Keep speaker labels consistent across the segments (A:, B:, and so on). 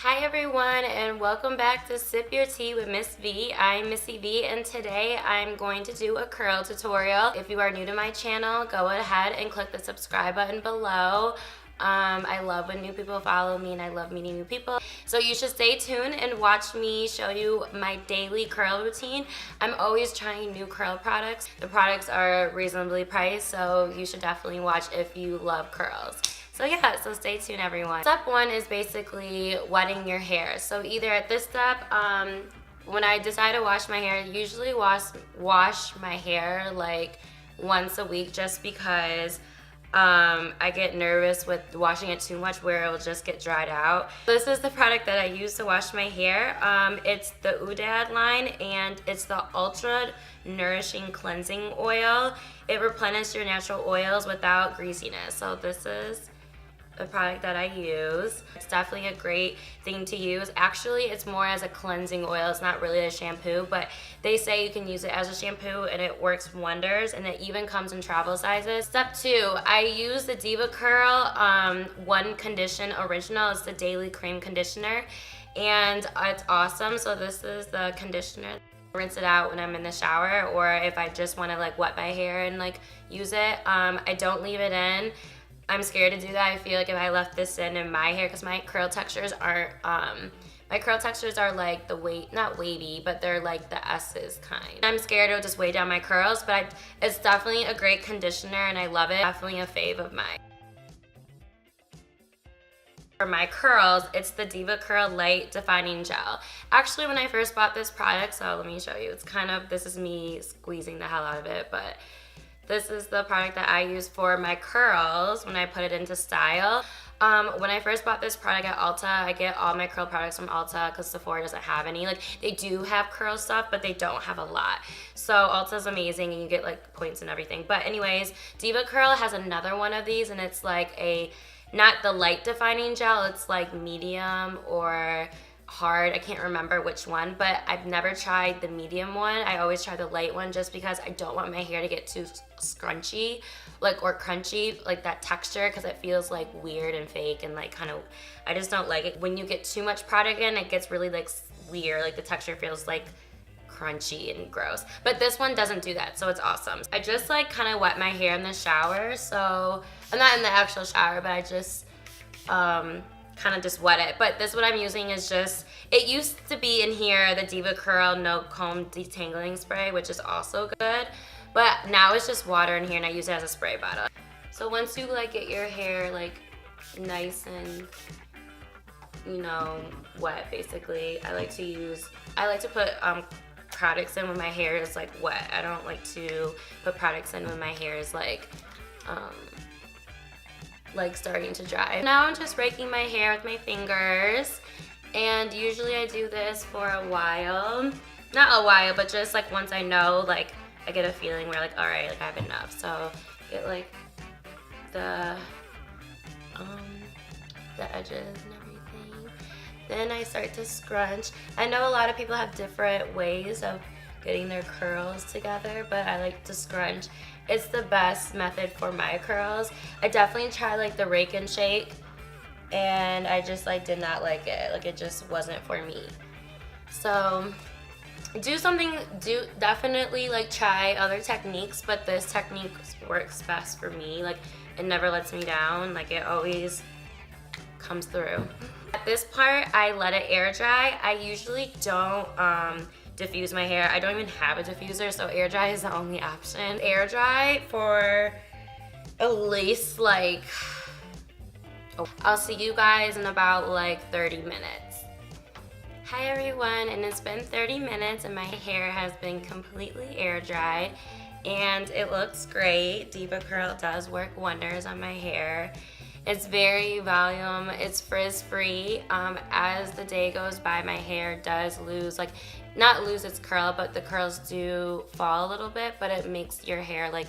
A: Hi everyone, and welcome back to Sip Your Tea with Miss V. I'm Missy V, and today I'm going to do a curl tutorial. If you are new to my channel, go ahead and click the subscribe button below. I love when new people follow me and I love meeting new people. So you should stay tuned and watch me show you my daily curl routine. I'm always trying new curl products. The products are reasonably priced, so you should definitely watch if you love curls. So yeah, so stay tuned everyone. Step one is basically wetting your hair. So either at this step, when I decide to wash my hair, I usually wash my hair like once a week just because I get nervous with washing it too much where it'll just get dried out. This is the product that I use to wash my hair. It's the Udad line and it's the Ultra Nourishing Cleansing Oil. It replenishes your natural oils without greasiness. So this is a product that I use. It's definitely a great thing to use. Actually, it's more as a cleansing oil. It's not really a shampoo, but they say you can use it as a shampoo and it works wonders, and it even comes in travel sizes. Step two, I use the Diva Curl One Condition Original. It's the daily cream conditioner and it's awesome. So this is the conditioner. Rinse it out when I'm in the shower, or if I just want to like wet my hair and like use it. I don't leave it in. I'm scared to do that. I feel like if I left this in my hair, because my curl textures aren't, my curl textures are like the not wavy, but they're like the S's kind. I'm scared it'll just weigh down my curls, but it's definitely a great conditioner and I love it. Definitely a fave of mine. For my curls, it's the Diva Curl Light Defining Gel. Actually, when I first bought this product, so let me show you. It's kind of, this is me squeezing the hell out of it, but this is the product that I use for my curls when I put it into style. When I first bought this product at Ulta, I get all my curl products from Ulta because Sephora doesn't have any. Like, they do have curl stuff, but they don't have a lot. So Ulta's amazing and you get like points and everything. But anyways, Diva Curl has another one of these and it's like not the light defining gel, it's like medium or hard. I can't remember which one, but I've never tried the medium one. I always try the light one just because I don't want my hair to get too scrunchy or crunchy, like that texture, because it feels like weird and fake and like kind of, I just don't like it. When you get too much product in, it gets really like weird, like the texture feels like crunchy and gross. But this one doesn't do that, so it's awesome. I just like kind of wet my hair in the shower, so I'm not in the actual shower, but I just kind of just wet it. But this what I'm using is just, it used to be in here, the Diva Curl No Comb Detangling Spray, which is also good, but now it's just water in here and I use it as a spray bottle. So once you like get your hair like nice and, you know, wet basically, I like to put products in when my hair is like wet. I don't like to put products in when my hair is like starting to dry. Now I'm just raking my hair with my fingers, and usually I do this for a while. Not a while, but just like once I know, like I get a feeling where like, all right, like I have enough. So get like the edges and everything. Then I start to scrunch. I know a lot of people have different ways of getting their curls together, but I like to scrunch. It's the best method for my curls. I definitely tried like the rake and shake and I just like did not like it. Like it just wasn't for me. So definitely like try other techniques, but this technique works best for me. Like it never lets me down. Like it always comes through. At this part, I let it air dry. I usually don't diffuse my hair. I don't even have a diffuser, so air dry is the only option. Air dry for at least like, I'll see you guys in about like 30 minutes. Hi everyone, and it's been 30 minutes and my hair has been completely air dried and it looks great. Diva Curl does work wonders on my hair. It's very volume, it's frizz free. As the day goes by, my hair does lose, like not lose its curl, but the curls do fall a little bit, but it makes your hair like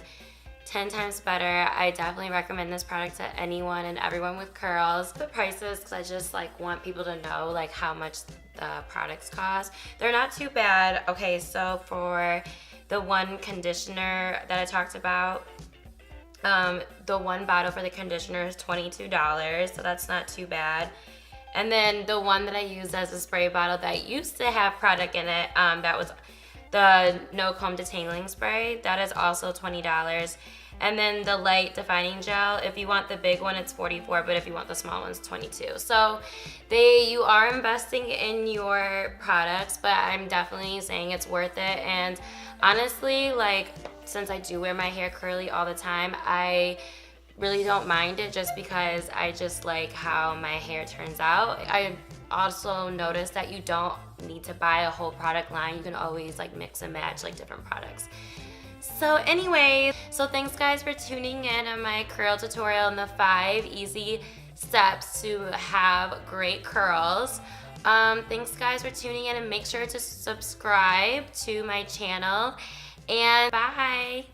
A: 10 times better. I definitely recommend this product to anyone and everyone with curls. The prices, because I just like want people to know like how much the products cost. They're not too bad. Okay, so for the one conditioner that I talked about, the one bottle for the conditioner is $22, so that's not too bad. And then the one that I used as a spray bottle that used to have product in it, that was the No Comb Detangling Spray. That is also $20. And then the light defining gel, if you want the big one, it's $44, but if you want the small one, it's $22. So you are investing in your products, but I'm definitely saying it's worth it. And honestly, like, since I do wear my hair curly all the time, I really don't mind it just because I just like how my hair turns out. I also noticed that you don't need to buy a whole product line. You can always like mix and match like different products. So anyway, so thanks guys for tuning in on my curl tutorial and the 5 easy steps to have great curls. Thanks guys for tuning in, and make sure to subscribe to my channel, and bye.